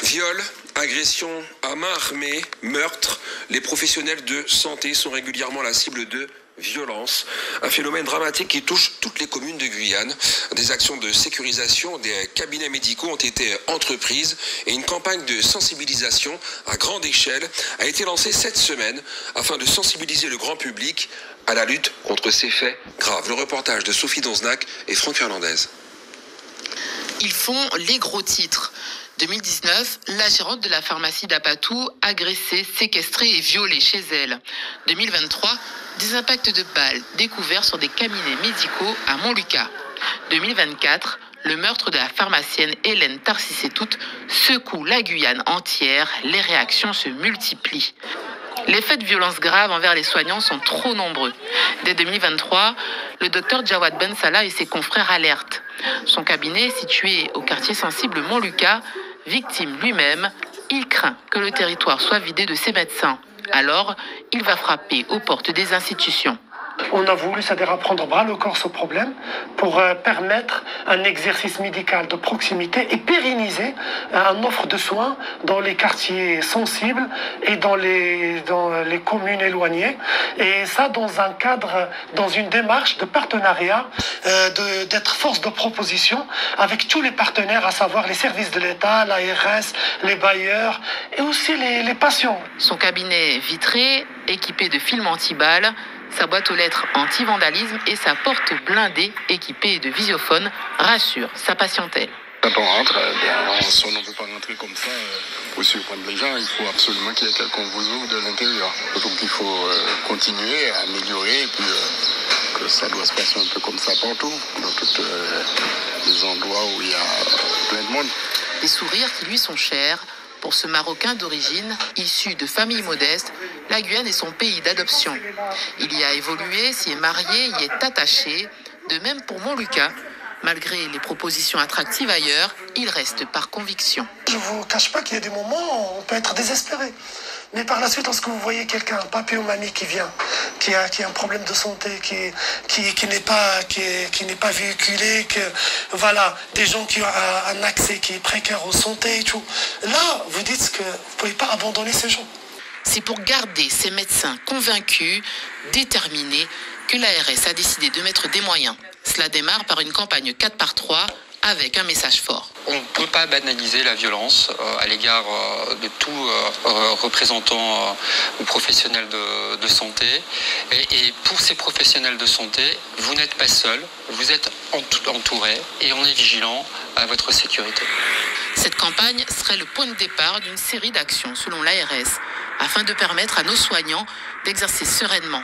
Viol, agression à main armée, meurtre, les professionnels de santé sont régulièrement la cible de violences. Un phénomène dramatique qui touche toutes les communes de Guyane. Des actions de sécurisation des cabinets médicaux ont été entreprises et une campagne de sensibilisation à grande échelle a été lancée cette semaine afin de sensibiliser le grand public à la lutte contre ces faits graves. Le reportage de Sophie Donznac et Franck Fernandez. Ils font les gros titres. 2019, la gérante de la pharmacie d'Apatou agressée, séquestrée et violée chez elle. 2023, des impacts de balles découverts sur des cabinets médicaux à Montlucas. 2024, le meurtre de la pharmacienne Hélène Tarcissé-Tout secoue la Guyane entière. Les réactions se multiplient. Les faits de violence graves envers les soignants sont trop nombreux. Dès 2023, le docteur Jawad Ben Salah et ses confrères alertent. Son cabinet est situé au quartier sensible Montlucas. Victime lui-même, il craint que le territoire soit vidé de ses médecins. Alors, il va frapper aux portes des institutions. On a voulu, c'est-à-dire prendre à bras le corps ce problème pour permettre un exercice médical de proximité et pérenniser une offre de soins dans les quartiers sensibles et dans les communes éloignées. Et ça dans un cadre, dans une démarche de partenariat, d'être force de proposition avec tous les partenaires, à savoir les services de l'État, l'ARS, les bailleurs et aussi les patients. Son cabinet vitré, équipé de films anti-balles, sa boîte aux lettres anti-vandalisme et sa porte blindée équipée de visiophones rassurent sa patientèle. Quand on rentre, on ne peut pas rentrer comme ça pour surprendre les gens. Il faut absolument qu'il y ait quelqu'un qui vous ouvre de l'intérieur. Donc il faut continuer à améliorer et puis que ça doit se passer un peu comme ça partout, dans tous les endroits où il y a plein de monde. Des sourires qui lui sont chers. Pour ce Marocain d'origine, issu de familles modestes, la Guyane est son pays d'adoption. Il y a évolué, s'y est marié, y est attaché. De même pour Montlucas. Malgré les propositions attractives ailleurs, il reste par conviction. Je ne vous cache pas qu'il y a des moments où on peut être désespéré. Mais par la suite, lorsque vous voyez quelqu'un, un papy ou mamie qui vient, qui a un problème de santé, qui n'est pas véhiculé, voilà, des gens qui ont un accès qui est précaire aux santé et tout. Là, vous dites que vous ne pouvez pas abandonner ces gens. C'est pour garder ces médecins convaincus, déterminés, que l'ARS a décidé de mettre des moyens. Cela démarre par une campagne 4x3 avec un message fort. On ne peut pas banaliser la violence à l'égard de tout représentant ou professionnel de santé. Et pour ces professionnels de santé, vous n'êtes pas seul, vous êtes entouré et on est vigilant à votre sécurité. Cette campagne serait le point de départ d'une série d'actions selon l'ARS afin de permettre à nos soignants d'exercer sereinement